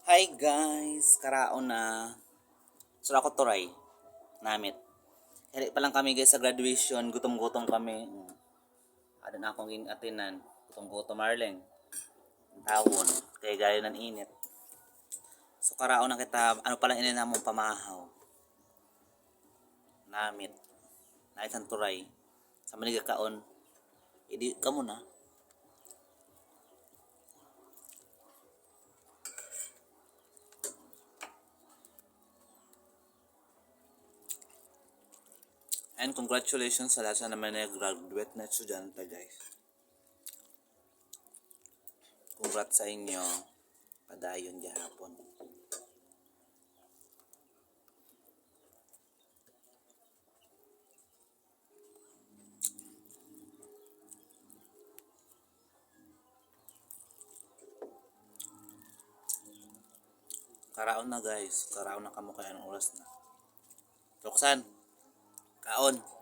Hi guys! Karaon na. So ako turay. Namit. Hali pa lang kami guys sa graduation. Gutom-gutom kami. Ada na akong atinan. Gutom-gutom Marleng. Tawon. Kaya gaya ng init. So karaon na kita. Ano palang inin namong pamahaw. Namit. Naitan turay. Sa manigakaon. Idi ka muna. And congratulations sa lahat naman na graduate na estudyante guys. Congrats sa inyo. Padayon gihapon. Karaon na guys. Karaon na kamo kaya ng oras na. Tuksan. Kaon.